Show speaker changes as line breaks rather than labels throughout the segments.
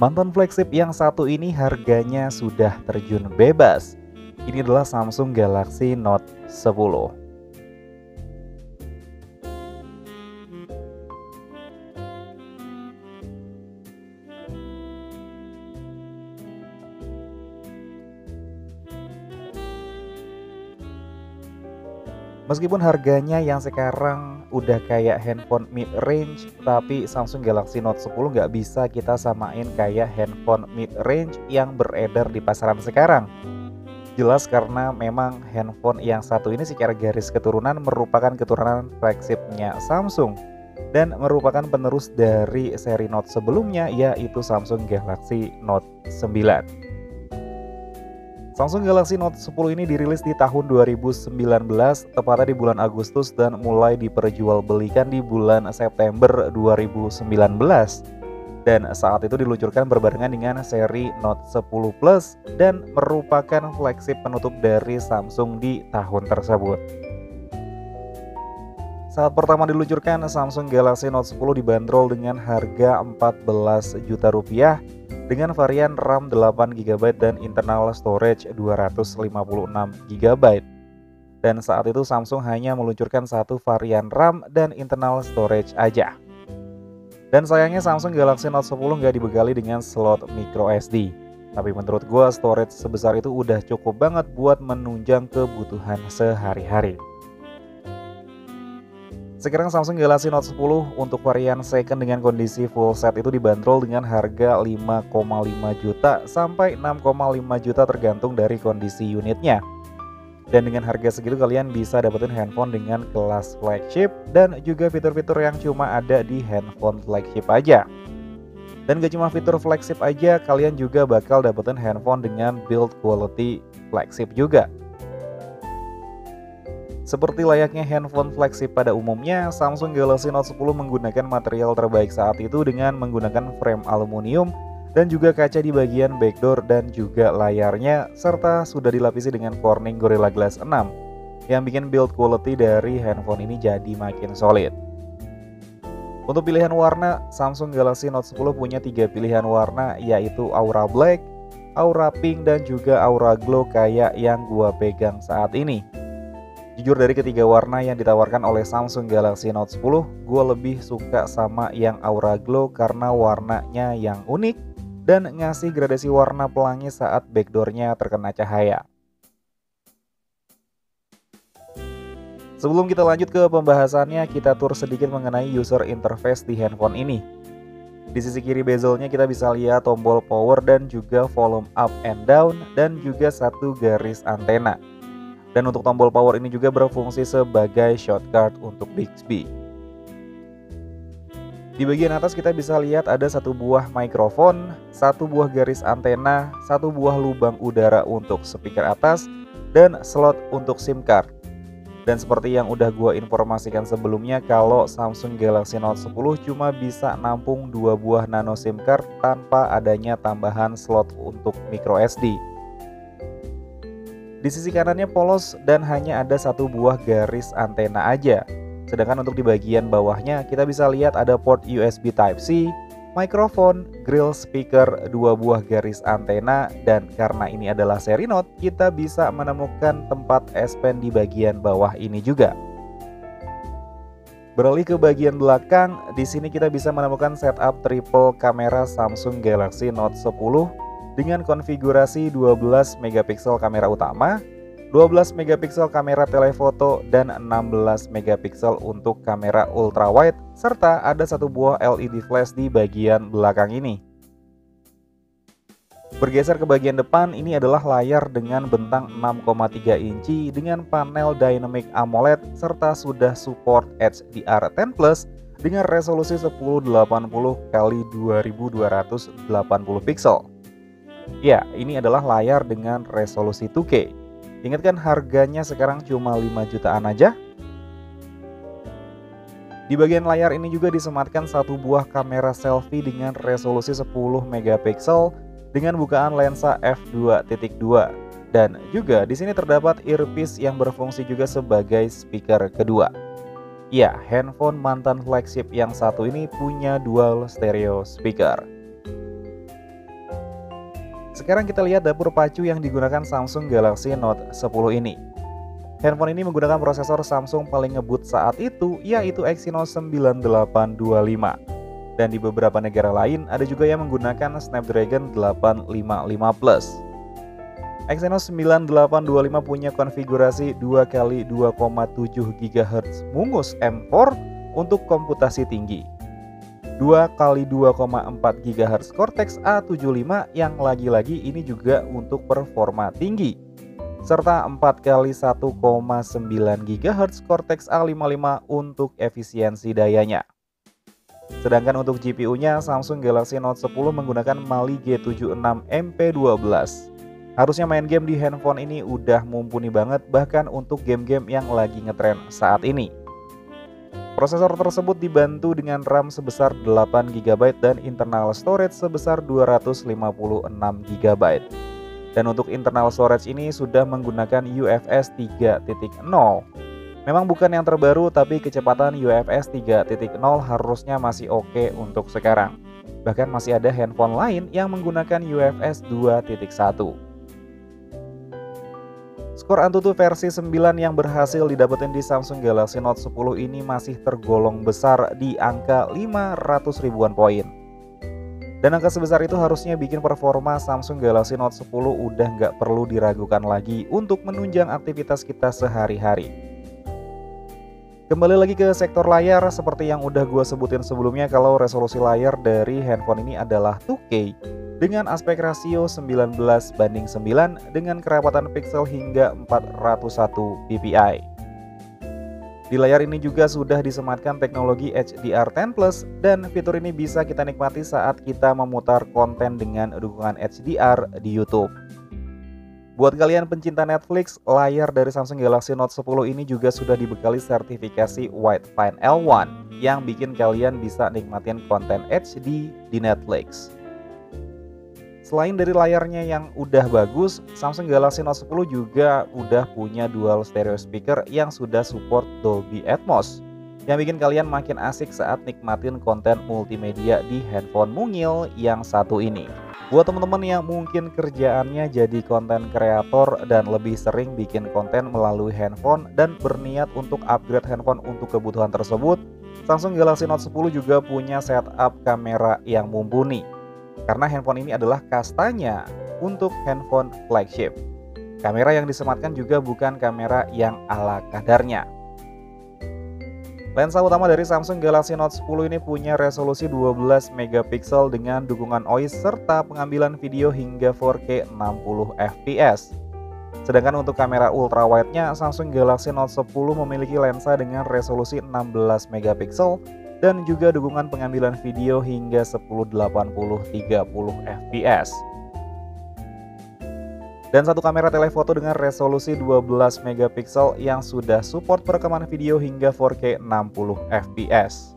Mantan flagship yang satu ini harganya sudah terjun bebas. Ini adalah Samsung Galaxy Note 10. Meskipun harganya yang sekarang udah kayak handphone mid range, tapi Samsung Galaxy Note 10 nggak bisa kita samain kayak handphone mid range yang beredar di pasaran sekarang. Jelas karena memang handphone yang satu ini secara garis keturunan merupakan keturunan flagshipnya Samsung dan merupakan penerus dari seri Note sebelumnya, yaitu Samsung Galaxy Note 9. Samsung Galaxy Note 10 ini dirilis di tahun 2019, tepatnya di bulan Agustus, dan mulai diperjualbelikan di bulan September 2019. Dan saat itu diluncurkan berbarengan dengan seri Note 10 Plus dan merupakan flagship penutup dari Samsung di tahun tersebut. Saat pertama diluncurkan, Samsung Galaxy Note 10 dibanderol dengan harga 14 juta rupiah dengan varian RAM 8GB dan internal storage 256 GB. Dan saat itu Samsung hanya meluncurkan satu varian RAM dan internal storage aja. Dan sayangnya Samsung Galaxy Note 10 nggak dibekali dengan slot micro SD. Tapi menurut gua storage sebesar itu udah cukup banget buat menunjang kebutuhan sehari-hari. Sekarang Samsung Galaxy Note 10 untuk varian second dengan kondisi full set itu dibanderol dengan harga 5,5 juta sampai 6,5 juta tergantung dari kondisi unitnya. Dan dengan harga segitu kalian bisa dapetin handphone dengan kelas flagship dan juga fitur-fitur yang cuma ada di handphone flagship aja. Dan gak cuma fitur flagship aja, kalian juga bakal dapetin handphone dengan build quality flagship juga. Seperti layaknya handphone flagship pada umumnya, Samsung Galaxy Note 10 menggunakan material terbaik saat itu dengan menggunakan frame aluminium dan juga kaca di bagian backdoor dan juga layarnya, serta sudah dilapisi dengan Corning Gorilla Glass 6 yang bikin build quality dari handphone ini jadi makin solid. Untuk pilihan warna, Samsung Galaxy Note 10 punya 3 pilihan warna, yaitu Aura Black, Aura Pink, dan juga Aura Glow kayak yang gua pegang saat ini. Jujur dari ketiga warna yang ditawarkan oleh Samsung Galaxy Note 10, gue lebih suka sama yang Aura Glow karena warnanya yang unik dan ngasih gradasi warna pelangi saat backdoornya terkena cahaya. Sebelum kita lanjut ke pembahasannya, kita tur sedikit mengenai user interface di handphone ini. Di sisi kiri bezelnya kita bisa lihat tombol power dan juga volume up and down dan juga satu garis antena. Dan untuk tombol power ini juga berfungsi sebagai shortcut untuk Bixby. Di bagian atas kita bisa lihat ada satu buah mikrofon, satu buah garis antena, satu buah lubang udara untuk speaker atas, dan slot untuk SIM card. Dan seperti yang udah gua informasikan sebelumnya, kalau Samsung Galaxy Note 10 cuma bisa nampung 2 buah nano SIM card tanpa adanya tambahan slot untuk micro SD. Di sisi kanannya polos dan hanya ada satu buah garis antena aja. Sedangkan untuk di bagian bawahnya kita bisa lihat ada port USB Type-C, mikrofon, grill speaker, 2 buah garis antena, dan karena ini adalah seri Note, kita bisa menemukan tempat S Pen di bagian bawah ini juga. Beralih ke bagian belakang, di sini kita bisa menemukan setup triple kamera Samsung Galaxy Note 10 dengan konfigurasi 12 megapiksel kamera utama, 12 megapiksel kamera telefoto, dan 16 megapiksel untuk kamera ultrawide, serta ada satu buah LED flash di bagian belakang ini. Bergeser ke bagian depan, ini adalah layar dengan bentang 6,3 inci dengan panel Dynamic AMOLED serta sudah support HDR10+ dengan resolusi 1080x2280 pixel. Ya, ini adalah layar dengan resolusi 2K. Ingat kan harganya sekarang cuma 5 jutaan aja? Di bagian layar ini juga disematkan satu buah kamera selfie dengan resolusi 10 megapiksel dengan bukaan lensa f2.2 dan juga di sini terdapat earpiece yang berfungsi juga sebagai speaker kedua. Ya, handphone mantan flagship yang satu ini punya dual stereo speaker. Sekarang kita lihat dapur pacu yang digunakan Samsung Galaxy Note 10 ini. Handphone ini menggunakan prosesor Samsung paling ngebut saat itu, yaitu Exynos 9825. Dan di beberapa negara lain ada juga yang menggunakan Snapdragon 855 Plus. Exynos 9825 punya konfigurasi 2x2,7 GHz mungus M4 untuk komputasi tinggi, 2x2,4 GHz Cortex A75 yang lagi-lagi ini juga untuk performa tinggi, serta 4x1,9 GHz Cortex A55 untuk efisiensi dayanya. Sedangkan untuk GPU-nya, Samsung Galaxy Note 10 menggunakan Mali G76 MP12. Harusnya main game di handphone ini udah mumpuni banget, bahkan untuk game-game yang lagi ngetren saat ini. Prosesor tersebut dibantu dengan RAM sebesar 8GB dan internal storage sebesar 256GB. Dan untuk internal storage ini sudah menggunakan UFS 3.0. Memang bukan yang terbaru, tapi kecepatan UFS 3.0 harusnya masih oke untuk sekarang. Bahkan masih ada handphone lain yang menggunakan UFS 2.1. Skor Antutu versi 9 yang berhasil didapetin di Samsung Galaxy Note 10 ini masih tergolong besar di angka 500 ribuan poin. Dan angka sebesar itu harusnya bikin performa Samsung Galaxy Note 10 udah nggak perlu diragukan lagi untuk menunjang aktivitas kita sehari-hari. Kembali lagi ke sektor layar, seperti yang udah gue sebutin sebelumnya, kalau resolusi layar dari handphone ini adalah 2K dengan aspek rasio 19:9 dengan kerapatan pixel hingga 401 ppi. Di layar ini juga sudah disematkan teknologi HDR10+, dan fitur ini bisa kita nikmati saat kita memutar konten dengan dukungan HDR di YouTube. Buat kalian pencinta Netflix, layar dari Samsung Galaxy Note 10 ini juga sudah dibekali sertifikasi Widefine L1 yang bikin kalian bisa nikmatin konten HD di Netflix. Selain dari layarnya yang udah bagus, Samsung Galaxy Note 10 juga udah punya dual stereo speaker yang sudah support Dolby Atmos, yang bikin kalian makin asik saat nikmatin konten multimedia di handphone mungil yang satu ini. Buat teman-teman yang mungkin kerjaannya jadi konten kreator dan lebih sering bikin konten melalui handphone dan berniat untuk upgrade handphone untuk kebutuhan tersebut, Samsung Galaxy Note 10 juga punya setup kamera yang mumpuni. Karena handphone ini adalah kastanya untuk handphone flagship. Kamera yang disematkan juga bukan kamera yang ala kadarnya. Lensa utama dari Samsung Galaxy Note 10 ini punya resolusi 12 megapiksel dengan dukungan OIS serta pengambilan video hingga 4K 60 fps. Sedangkan untuk kamera ultrawide-nya, Samsung Galaxy Note 10 memiliki lensa dengan resolusi 16 megapiksel dan juga dukungan pengambilan video hingga 1080 30 fps. Dan satu kamera telefoto dengan resolusi 12 megapiksel yang sudah support perekaman video hingga 4K 60 fps.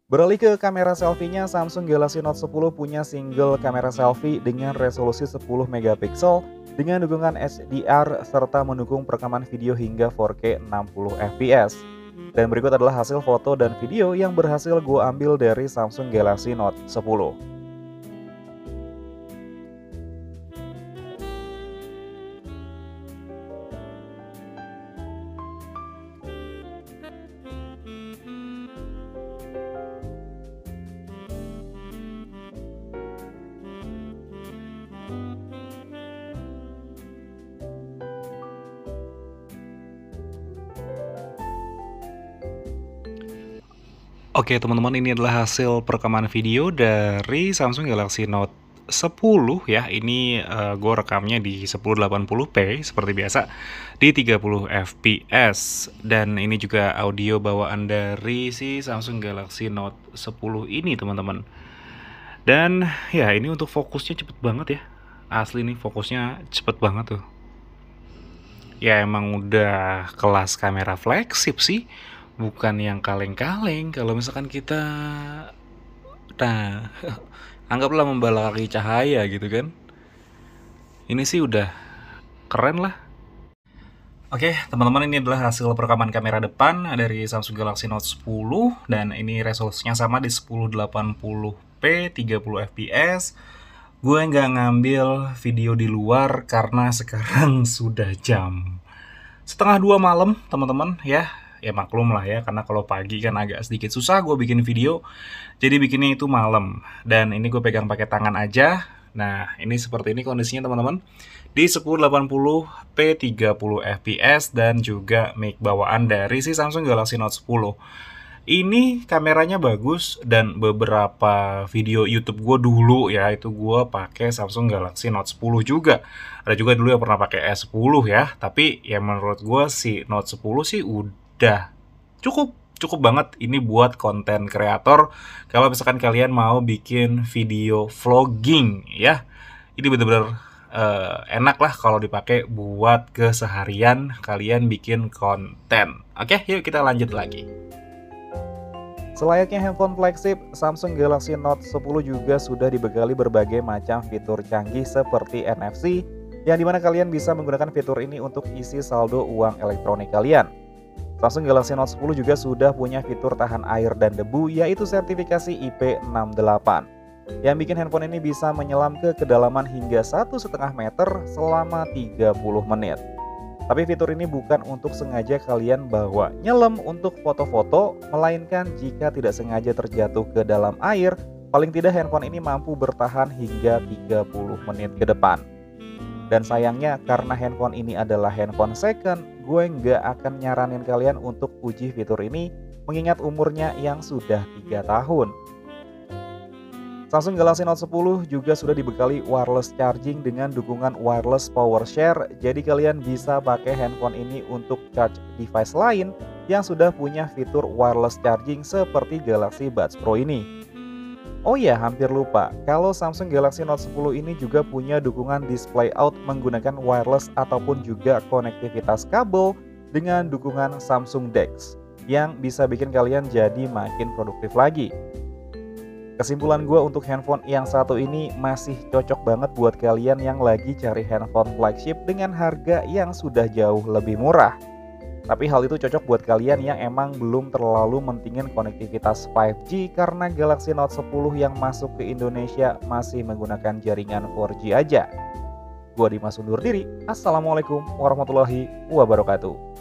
Beralih ke kamera selfie-nya, Samsung Galaxy Note 10 punya single kamera selfie dengan resolusi 10 megapiksel dengan dukungan HDR serta mendukung perekaman video hingga 4K 60 fps. Dan berikut adalah hasil foto dan video yang berhasil gue ambil dari Samsung Galaxy Note 10. Oke teman-teman, ini adalah hasil perekaman video dari Samsung Galaxy Note 10 ya. Ini gue rekamnya di 1080p seperti biasa di 30 fps. Dan ini juga audio bawaan dari si Samsung Galaxy Note 10 ini teman-teman. Dan ya ini untuk fokusnya cepet banget ya. Asli nih fokusnya cepet banget tuh. Ya emang udah kelas kamera flagship sih. Bukan yang kaleng-kaleng. Kalau misalkan kita anggaplah membalaki cahaya gitu kan. Ini sih udah keren lah.
Oke, teman-teman, ini adalah hasil perekaman kamera depan dari Samsung Galaxy Note 10 dan ini resolusinya sama di 1080p 30 fps. Gue nggak ngambil video di luar karena sekarang sudah jam setengah 2 malam, teman-teman ya. Ya maklum lah ya, karena kalau pagi kan agak sedikit susah gue bikin video. Jadi bikinnya itu malam. Dan ini gue pegang pakai tangan aja. Nah, ini seperti ini kondisinya, teman-teman. Di 1080p 30 fps dan juga mic bawaan dari si Samsung Galaxy Note 10. Ini kameranya bagus dan beberapa video YouTube gue dulu ya itu gue pakai Samsung Galaxy Note 10 juga. Ada juga dulu yang pernah pakai S10 ya. Tapi ya menurut gue si Note 10 sih udah cukup cukup banget ini buat konten kreator. Kalau misalkan kalian mau bikin video vlogging ya, ini bener-bener enak lah kalau dipakai buat keseharian kalian bikin konten. Oke, yuk kita lanjut lagi.
Selayaknya handphone flagship, Samsung Galaxy Note 10 juga sudah dibekali berbagai macam fitur canggih seperti NFC, yang dimana kalian bisa menggunakan fitur ini untuk isi saldo uang elektronik kalian. Samsung Galaxy Note 10 juga sudah punya fitur tahan air dan debu, yaitu sertifikasi IP68, yang bikin handphone ini bisa menyelam ke kedalaman hingga 1,5 meter selama 30 menit. Tapi fitur ini bukan untuk sengaja kalian bawa nyelam untuk foto-foto, melainkan jika tidak sengaja terjatuh ke dalam air, paling tidak handphone ini mampu bertahan hingga 30 menit ke depan. Dan sayangnya karena handphone ini adalah handphone second, gue nggak akan nyaranin kalian untuk uji fitur ini mengingat umurnya yang sudah 3 tahun. Samsung Galaxy Note 10 juga sudah dibekali wireless charging dengan dukungan wireless power share, jadi kalian bisa pakai handphone ini untuk charge device lain yang sudah punya fitur wireless charging seperti Galaxy Buds Pro ini. Oh ya, hampir lupa, kalau Samsung Galaxy Note 10 ini juga punya dukungan display out menggunakan wireless ataupun juga konektivitas kabel dengan dukungan Samsung DeX yang bisa bikin kalian jadi makin produktif lagi. Kesimpulan gue untuk handphone yang satu ini masih cocok banget buat kalian yang lagi cari handphone flagship dengan harga yang sudah jauh lebih murah. Tapi hal itu cocok buat kalian yang emang belum terlalu mentingin konektivitas 5G karena Galaxy Note 10 yang masuk ke Indonesia masih menggunakan jaringan 4G aja. Gue Dimas undur diri. Assalamualaikum warahmatullahi wabarakatuh.